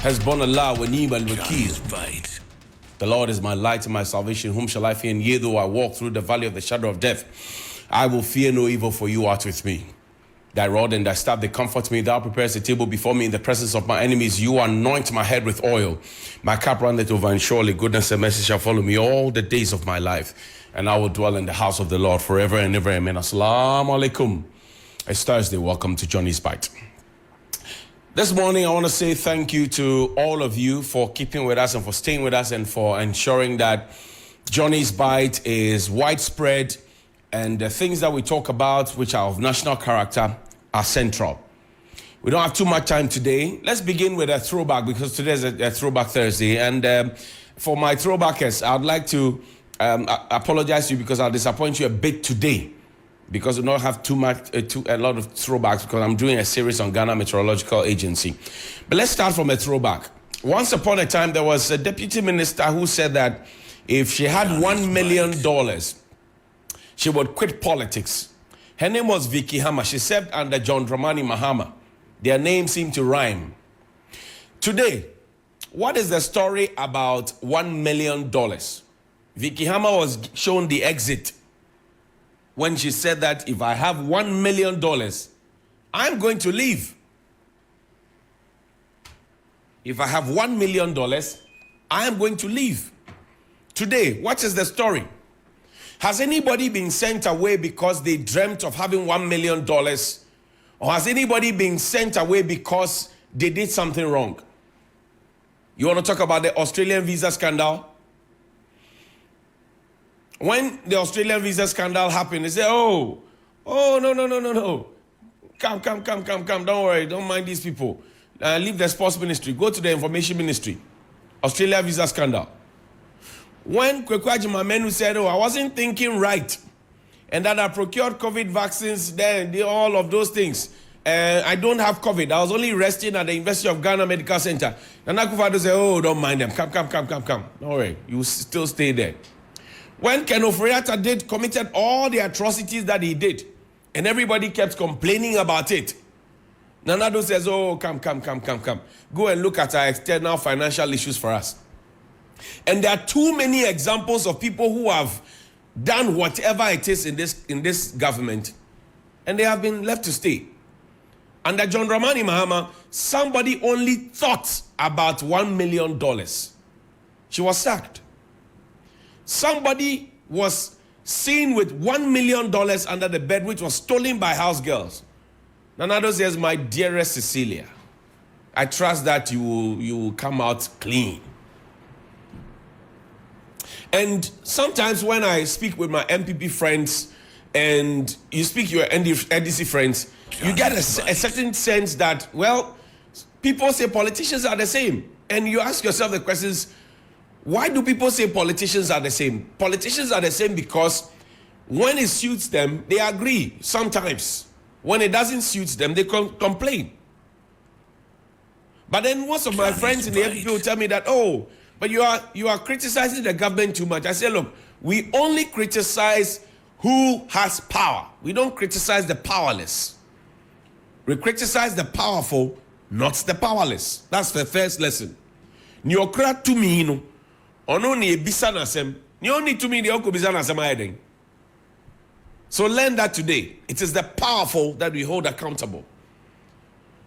Hezbollah wa ni'mal wakeel. The Lord is my light and my salvation. Whom shall I fear? And yea, though I walk through the valley of the shadow of death, I will fear no evil, for you art with me. Thy rod and thy staff, they comfort me. Thou preparest a table before me in the presence of my enemies. You anoint my head with oil. My cup runneth over, and surely goodness and mercy shall follow me all the days of my life. And I will dwell in the house of the Lord forever and ever. Amen. Assalamu alaikum. It's Thursday. Welcome to Johnny's Bite. This morning, I want to say thank you to all of you for keeping with us and for staying with us and for ensuring that Johnny's Bite is widespread and the things that we talk about, which are of national character, are central. We don't have too much time today. Let's begin with a throwback because today is a throwback Thursday. And for my throwbackers, I'd like to apologize to you because I'll disappoint you a bit today, because we don't have a lot of throwbacks because I'm doing a series on Ghana Meteorological Agency. But let's start from a throwback. Once upon a time, there was a deputy minister who said that if she had $1 million, she would quit politics. Her name was Vicky Hammer. She served under John Dramani Mahama. Their names seem to rhyme. Today, what is the story about $1 million? Vicky Hammer was shown the exit when she said that if I have $1 million, I'm going to leave. If I have $1 million, I am going to leave. Today, what is the story? Has anybody been sent away because they dreamt of having $1 million? Or has anybody been sent away because they did something wrong? You want to talk about the Australian visa scandal? When the Australian visa scandal happened, they said, no. Come. Don't worry. Don't mind these people. Leave the sports ministry. Go to the information ministry. Australia visa scandal. When Kwekwaji Mamenu said, I wasn't thinking right, and that I procured COVID vaccines, then all of those things. I don't have COVID. I was only resting at the University of Ghana Medical Center. Nana Akufo-Addo said, don't mind them. Come. Don't worry. You still stay there. When Ken Ofori-Atta committed all the atrocities that he did, and everybody kept complaining about it, Nana Addo says, come. Go and look at our external financial issues for us. And there are too many examples of people who have done whatever it is in this government, and they have been left to stay. Under John Dramani Mahama, somebody only thought about $1 million. She was sacked. Somebody was seen with $1 million under the bed, which was stolen by house girls. Nana Addo says, my dearest Cecilia, I trust that you will come out clean. And sometimes when I speak with my MPP friends and you speak to your NDC friends, you get a certain sense that, well, people say politicians are the same. And you ask yourself the questions, why do people say politicians are the same? Politicians are the same because when it suits them, they agree sometimes. When it doesn't suit them, they complain. But then most of my friends in the MPP will tell me that, but you are criticizing the government too much. I say, look, we only criticize who has power. We don't criticize the powerless. We criticize the powerful, not the powerless. That's the first lesson. Nyokra to me, no. Ono ni ebisa na sem. Ni only to me the oko bisa na sem ayedeng. So learn that today. It is the powerful that we hold accountable.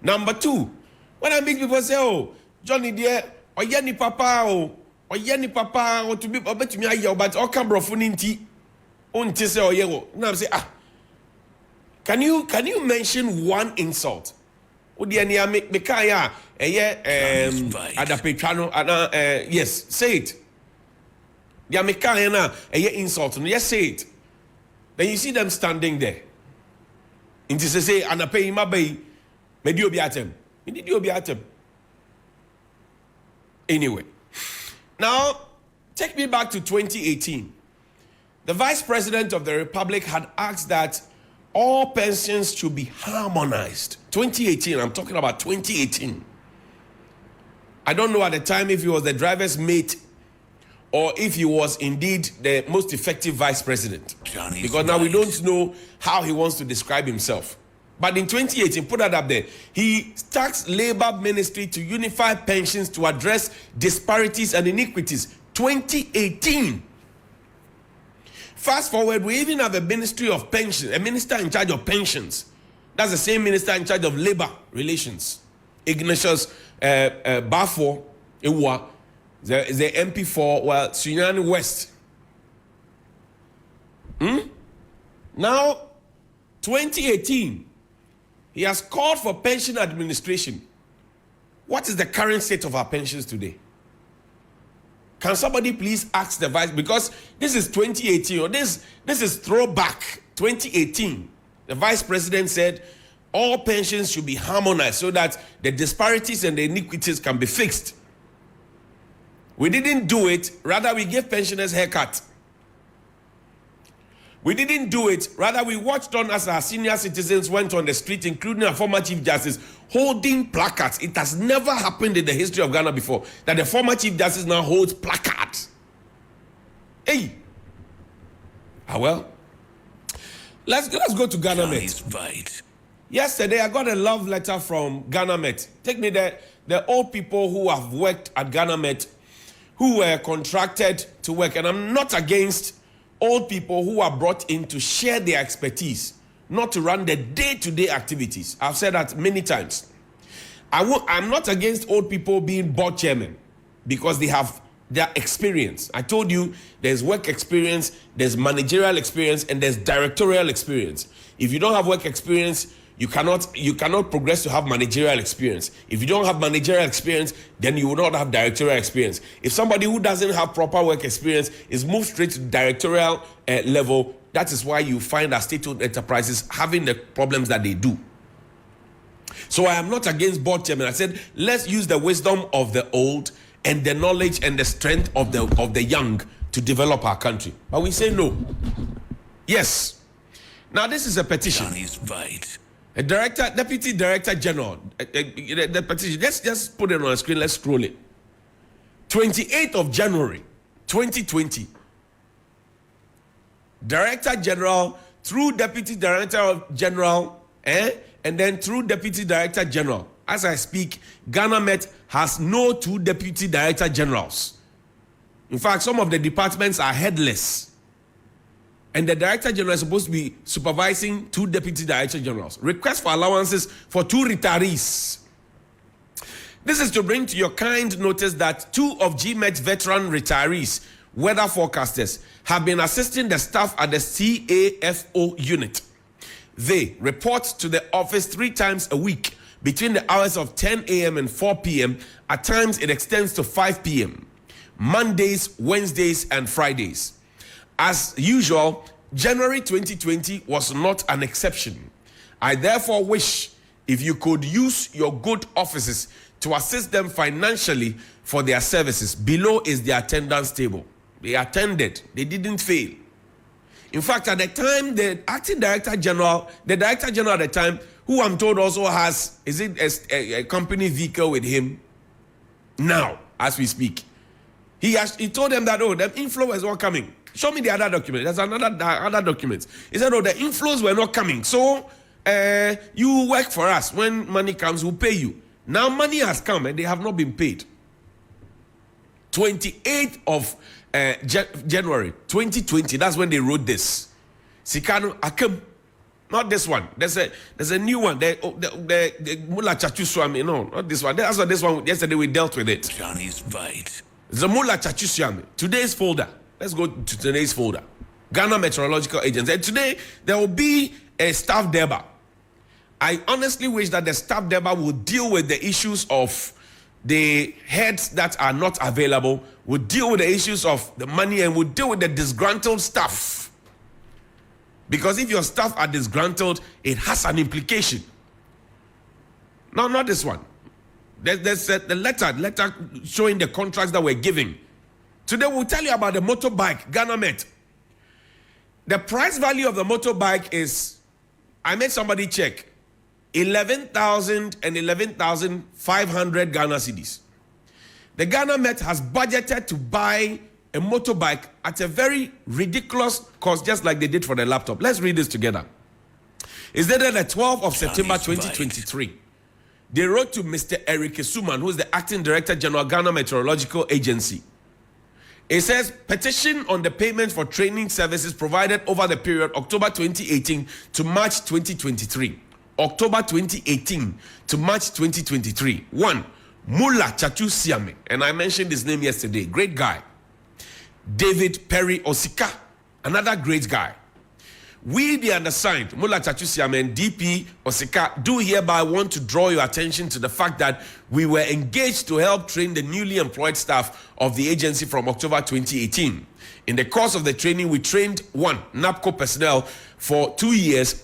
Number two, when I meet people say, Johnny dear, oye ni papa o to be obetumi aye but o kan brofo ni nti o nti say oye wo. Now I say can you mention one insult? O dear ni me kan ya adapetwa no yes, say it. They me kan na insult no, yes, say it. Then you see them standing there. Inti say anape ima bay me di obi atem. Me di obi atem. Anyway, now take me back to 2018. The Vice President of the Republic had asked that all pensions should be harmonized. 2018, I'm talking about 2018. I don't know at the time if he was the driver's mate or if he was indeed the most effective vice president. Because now we don't know how he wants to describe himself. But in 2018, put that up there, he tasked Labor Ministry to unify pensions to address disparities and iniquities. 2018. Fast forward, we even have a Ministry of Pensions, a minister in charge of pensions. That's the same minister in charge of labor relations. Ignatius Bafo Ewa, the MP for Sunyani West. Now, 2018, he has called for pension administration. What is the current state of our pensions today? Can somebody please ask the vice, because this is 2018, or this is throwback 2018. The vice president said all pensions should be harmonized so that the disparities and the iniquities can be fixed. We didn't do it, rather we gave pensioners haircut. We didn't do it, rather we watched on as our senior citizens went on the street, including our former Chief Justice, holding placards. It has never happened in the history of Ghana before that the former Chief Justice now holds placards. Hey! Well, let's go to GMet. Yesterday, I got a love letter from GMet. Take me there. The old people who have worked at GMet, who were contracted to work, and I'm not against old people who are brought in to share their expertise, not to run the day-to-day activities. I've said that many times. I'm not against old people being board chairmen because they have their experience. I told you there's work experience, there's managerial experience, and there's directorial experience. If you don't have work experience, you cannot progress to have managerial experience. If you don't have managerial experience, then you will not have directorial experience. If somebody who doesn't have proper work experience is moved straight to directorial level, that is why you find that state-owned enterprises having the problems that they do. So I am not against board chairman. I said, let's use the wisdom of the old and the knowledge and the strength of the young to develop our country. But we say no. Yes. Now this is a petition. Johnnie's fight. A deputy director general, the petition, let's just put it on the screen, let's scroll it. 28th of January, 2020. Director General through Deputy Director General, and then through Deputy Director General. As I speak, GMet has no two Deputy Director Generals. In fact, some of the departments are headless. And the Director General is supposed to be supervising two Deputy Director Generals. Request for allowances for two retirees. This is to bring to your kind notice that two of GMet veteran retirees, weather forecasters, have been assisting the staff at the CAFO unit. They report to the office 3 times a week between the hours of 10 a.m. and 4 p.m. At times, it extends to 5 p.m. Mondays, Wednesdays, and Fridays. As usual, January 2020 was not an exception. I therefore wish if you could use your good offices to assist them financially for their services. Below is the attendance table. They attended. They didn't fail. In fact, at the time, the acting director general, the director general at the time, who I'm told also has, a company vehicle with him now, as we speak. He told them that, the inflow is not coming. Show me the other document. There's other documents. He said, the inflows were not coming. So you work for us. When money comes, we'll pay you. Now money has come and they have not been paid. 28th of January 2020, that's when they wrote this. Sikano Akem. Not this one. There's a new one. The Mula Chachuswami. No, not this one. That's what this one. Yesterday we dealt with it. Johnnie's fight. The Mula Chachuswami. Today's folder. Let's go to today's folder. Ghana Meteorological Agency. And today, there will be a staff deba. I honestly wish that the staff deba would deal with the issues of the heads that are not available, would deal with the issues of the money, and would deal with the disgruntled staff. Because if your staff are disgruntled, it has an implication. No, not this one. There's the letter showing the contracts that we're giving. Today we'll tell you about the motorbike, GMet. The price value of the motorbike is, I made somebody check, 11,000 and 11,500 Ghana cedis. The GMet has budgeted to buy a motorbike at a very ridiculous cost, just like they did for the laptop. Let's read this together. It's dated the 12th of September Johnny's 2023. They wrote to Mr. Eric Suman, who is the Acting Director General, Ghana Meteorological Agency. It says, petition on the payment for training services provided over the period October 2018 to March 2023. October 2018 to March 2023. 1. Mula Chachu Siame, and I mentioned his name yesterday. Great guy. David Perry Osika, another great guy. We, the undersigned, Mula Chachu Siame and DP Osika, do hereby want to draw your attention to the fact that we were engaged to help train the newly employed staff of the agency from October 2018. In the course of the training, we trained 1. NAPCO personnel for 2 years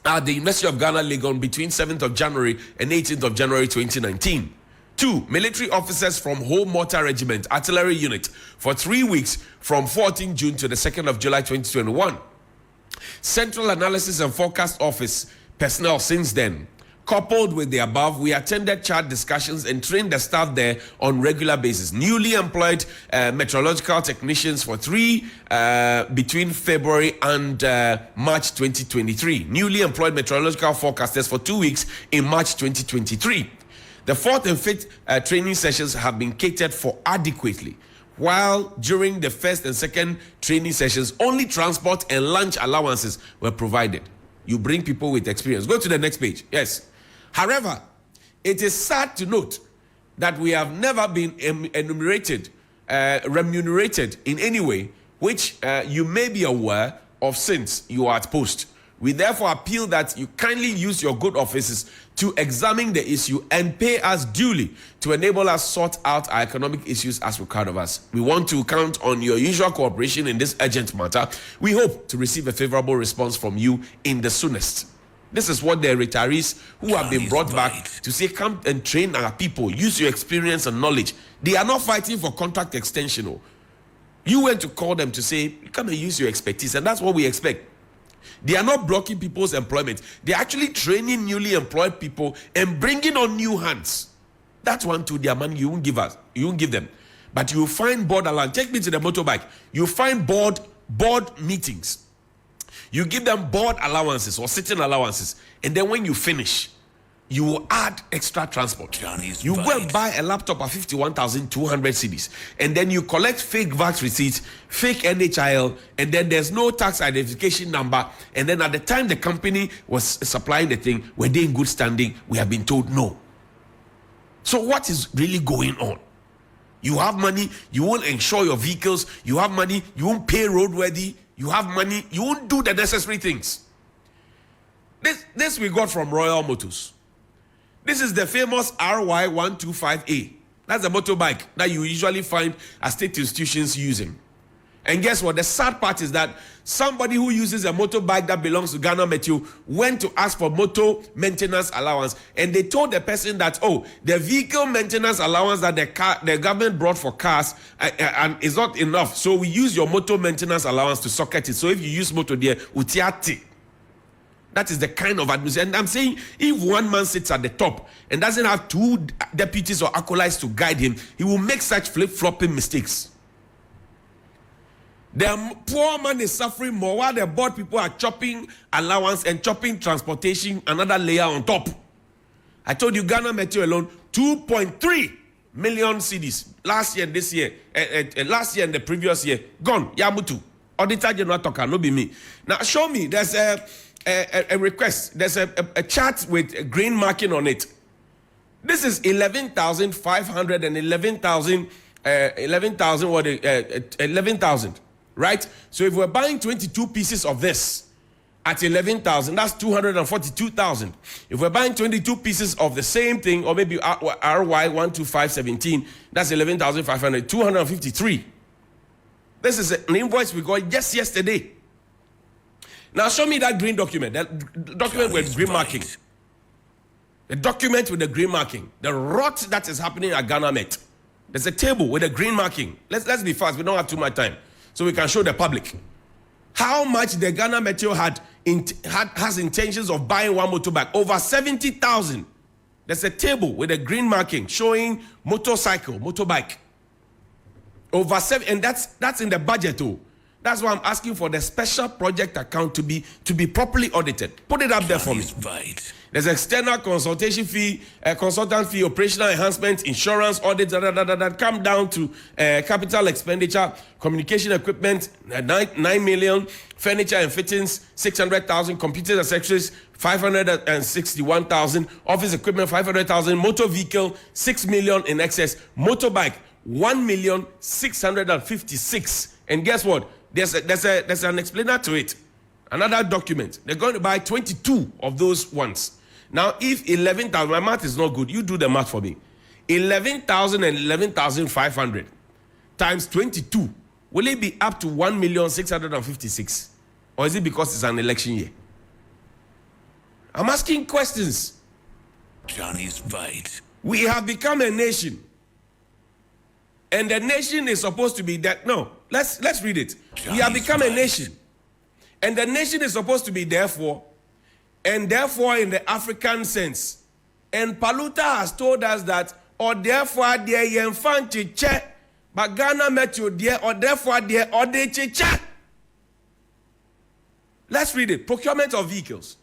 at the University of Ghana, Legon, between 7th of January and 18th of January 2019. 2. Military officers from Home Mortar Regiment, Artillery Unit, for 3 weeks from 14 June to the 2nd of July 2021. Central Analysis and Forecast Office personnel since then. Coupled with the above, we attended chart discussions and trained the staff there on regular basis. Newly employed meteorological technicians for 3 between February and March 2023. Newly employed meteorological forecasters for 2 weeks in March 2023. The 4th and 5th training sessions have been catered for adequately, while during the 1st and 2nd training sessions, only transport and lunch allowances were provided. You bring people with experience. Go to the next page. Yes. However, it is sad to note that we have never been remunerated in any way, which you may be aware of since you are at post. We therefore appeal that you kindly use your good offices to examine the issue and pay us duly to enable us sort out our economic issues as required of us. We want to count on your usual cooperation in this urgent matter. We hope to receive a favorable response from you in the soonest. This is what the retirees who have been brought back to say, come and train our people, use your experience and knowledge. They are not fighting for contract extension. You went to call them to say, come and use your expertise, and that's what we expect. They are not blocking people's employment. They are actually training newly employed people and bringing on new hands. That's one to their money you won't give us. You won't give them. But you will find board allowance. Take me to the motorbike. You find board meetings. You give them board allowances or sitting allowances. And then when you finish, you will add extra transport. Johnny's you go and buy a laptop at 51,200 cedis, and then you collect fake VAT receipts, fake NHIL, and then there's no tax identification number. And then at the time the company was supplying the thing, were they in good standing? We have been told no. So what is really going on? You have money, you won't insure your vehicles. You have money, you won't pay roadworthy. You have money, you won't do the necessary things. This we got from Royal Motors. This is the famous RY125A. That's a motorbike that you usually find at state institutions using. And guess what? The sad part is that somebody who uses a motorbike that belongs to Ghana Meteo went to ask for motor maintenance allowance, and they told the person that, oh, the vehicle maintenance allowance that the government brought for cars and is not enough. So we use your motor maintenance allowance to socket it. So if you use motor there, utiati. That is the kind of administration. And I'm saying, if one man sits at the top and doesn't have 2 deputies or acolytes to guide him, he will make such flip-flopping mistakes. The poor man is suffering more while the board people are chopping allowance and chopping transportation, another layer on top. I told you, Ghana Meteo alone, 2.3 million cedis last year and this year, last year and the previous year, gone. Yamutu. Auditor General Toka, no be me. Now show me, there's a request. There's a chart with green marking on it. This is 11,500 and 11,000, 11,000, right? So if we're buying 22 pieces of this at 11,000, that's 242,000. If we're buying 22 pieces of the same thing, or maybe RY12517, that's 11,500, 253. This is an invoice we got just yesterday. Now show me that green document, that document with green marking. The document with the green marking. The rot that is happening at Ghana Met. There's a table with a green marking. Let's be fast. We don't have too much time, so we can show the public how much the Ghana Meteo has intentions of buying one motorbike. Over 70,000. There's a table with a green marking showing motorcycle, motorbike. Over 7, and that's in the budget too. That's why I'm asking for the special project account to be properly audited. Put it up there for me. Right. There's external consultation fee, consultant fee, operational enhancement, insurance, audit, that come down to capital expenditure, communication equipment, 9 million, furniture and fittings, 600,000, computers and accessories, 561,000, office equipment, 500,000, motor vehicle, 6 million in excess, motorbike, 1,656,000. And guess what? There's an explainer to it. Another document. They're going to buy 22 of those ones. Now, if 11,000, my math is not good. You do the math for me. 11,000 and 11,500 times 22. Will it be up to 1,656,000? Or is it because it's an election year? I'm asking questions. Johnny's right. We have become a nation. And the nation is supposed to be that. No, let's read it. We have become a nation. And the nation is supposed to be therefore, and therefore in the African sense. And Paluta has told us that, or therefore dear yenfanti che, but Ghana met you dear, or therefore dear, or de che. Let's read it. Procurement of vehicles.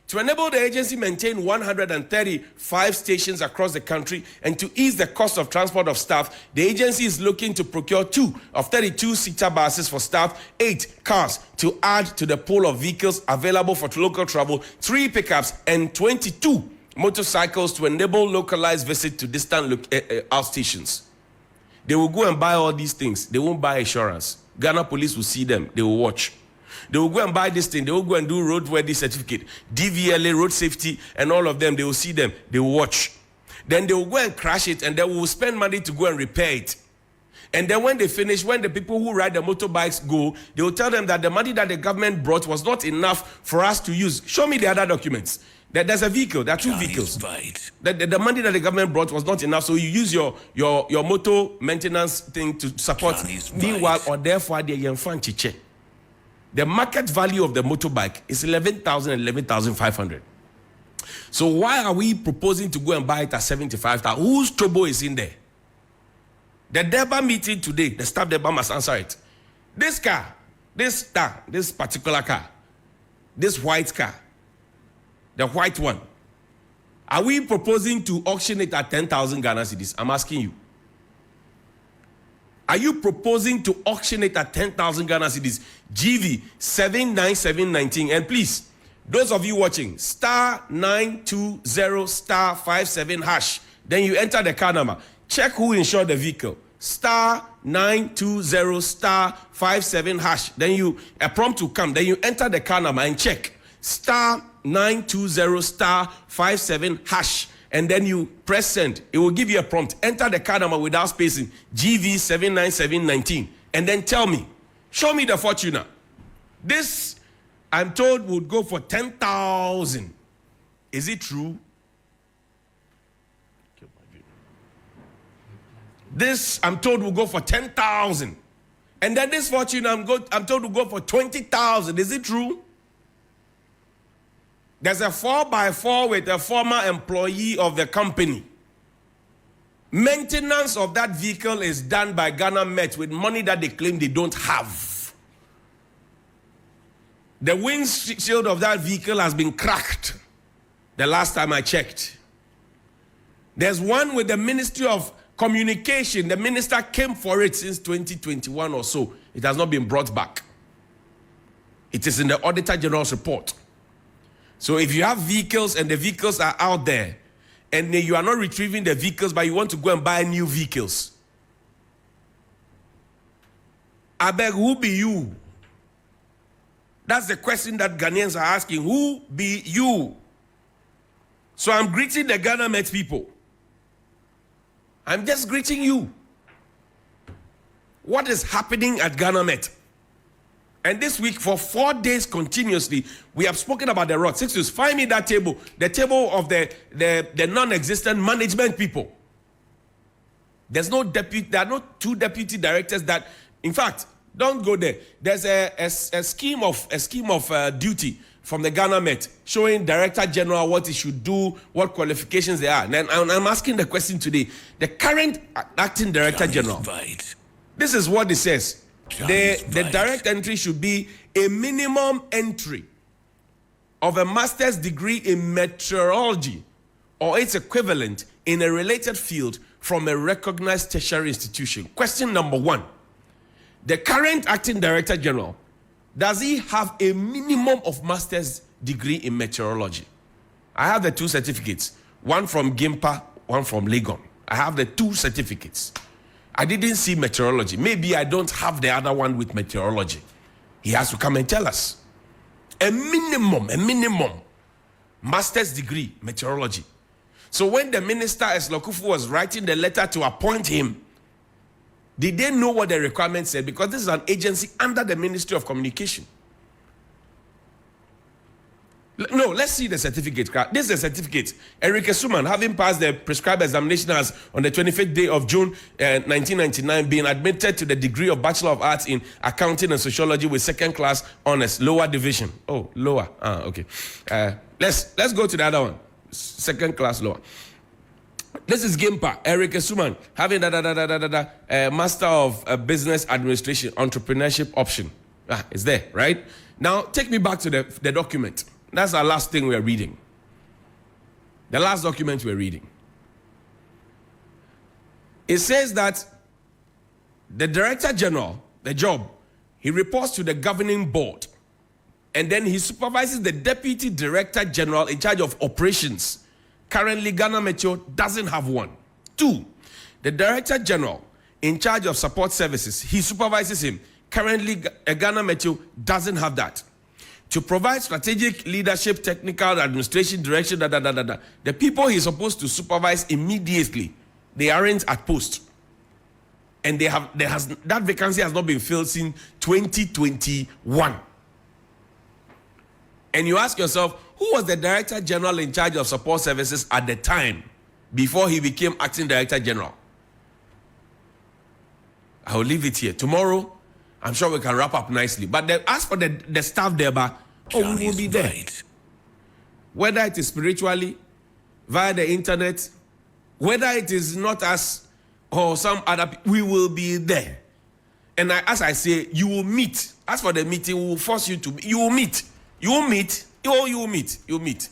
To enable the agency maintain 135 stations across the country and to ease the cost of transport of staff, the agency is looking to procure 2 of 32-seater buses for staff, 8 cars to add to the pool of vehicles available for local travel, 3 pickups, and 22 motorcycles to enable localized visit to distant outstations. They will go and buy all these things. They won't buy insurance. Ghana police will see them. They will watch. They will go and buy this thing. They will go and do roadworthy certificate, DVLA, road safety, and all of them. They will see them. They will watch. Then they will go and crash it, and they will spend money to go and repair it. And then when they finish, when the people who ride the motorbikes go, they will tell them that the money that the government brought was not enough for us to use. Show me the other documents. There's a vehicle. There are 2 vehicles. Right. The money that the government brought was not enough, so you use your motor maintenance thing to support. Meanwhile, right. or therefore, the market value of the motorbike is 11,000 and 11,500. So why are we proposing to go and buy it at 75,000? Whose trouble is in there? The DEBA meeting today, the staff DEBA must answer it. This car, this particular car, this white car, the white one, are we proposing to auction it at 10,000 Ghana cedis? I'm asking you. Are you proposing to auction it at 10,000 Ghana cedis? GV 79719. And please, those of you watching, *920*57#. Then you enter the car number. Check who insured the vehicle. *920*57#. Then a prompt will come. Then you enter the car number and check. *920*57#. And then you press send. It will give you a prompt. Enter the car number without spacing. GV 79719. And then tell me. Show me the Fortuner. This, I'm told, would go for 10,000. Is it true? This, I'm told, will go for 10,000. And then this Fortuner, I'm told, will go for 20,000. Is it true? There's a 4x4 with a former employee of the company. Maintenance of that vehicle is done by GMet with money that they claim they don't have. The windshield of that vehicle has been cracked the last time I checked. There's one with the Ministry of Communication. The minister came for it since 2021 or so. It has not been brought back. It is in the Auditor General's report. So if you have vehicles and the vehicles are out there and you are not retrieving the vehicles but you want to go and buy new vehicles, I beg, who be you? That's the question that Ghanaians are asking. Who be you? So I'm greeting the GMet people. I'm just greeting you. What is happening at GMet? And this week, for 4 days continuously, we have spoken about the rot. 6 years. Find me that table, the table of the non-existent management people. There are no 2 deputy directors that, in fact, don't go there. There's a scheme of duty from the GMet showing Director General what he should do, what qualifications there are. And I'm asking the question today. The current acting Director General, Right. this is what it says. the direct entry should be a minimum entry of a master's degree in meteorology or its equivalent in a related field from a recognized tertiary institution. Question number 1. The current acting director general, does he have a minimum of master's degree in meteorology? I have the 2 certificates, one from GIMPA, one from Legon. I have the 2 certificates. I didn't see meteorology. Maybe I don't have the other one with meteorology. He has to come and tell us. A minimum master's degree, meteorology. So when the minister Eslokufu was writing the letter to appoint him, did they know what the requirement said? Because this is an agency under the Ministry of Communication. No, let's see the certificate. This is a certificate. Eric Suman, having passed the prescribed examination, has on the 25th day of June 1999 been admitted to the degree of Bachelor of Arts in Accounting and Sociology with 2nd class honors, lower division. Oh, lower. Okay. Let's go to the other one. 2nd class lower. This is Gimpa, Eric Suman, having Master of Business Administration, Entrepreneurship option. It's there, right? Now, take me back to the document. That's our last thing we're reading. The last document we're reading. It says that the Director General, the job, he reports to the governing board, and then he supervises the Deputy Director General in charge of operations. Currently, Ghana Meteo doesn't have one. 2, the Director General in charge of support services, he supervises him. Currently, Ghana Meteo doesn't have that. To provide strategic leadership, technical administration, direction, the people he's supposed to supervise immediately, they aren't at post. And that vacancy has not been filled since 2021. And you ask yourself, who was the Director General in charge of support services at the time before he became Acting Director General? I will leave it here. Tomorrow, I'm sure we can wrap up nicely. But as for the staff there, we will be there. Right. Whether it is spiritually, via the internet, whether it is not us or some other people, we will be there. And as I say, you will meet. As for the meeting, we will force you to. You will meet. You will meet. You will meet. You will meet.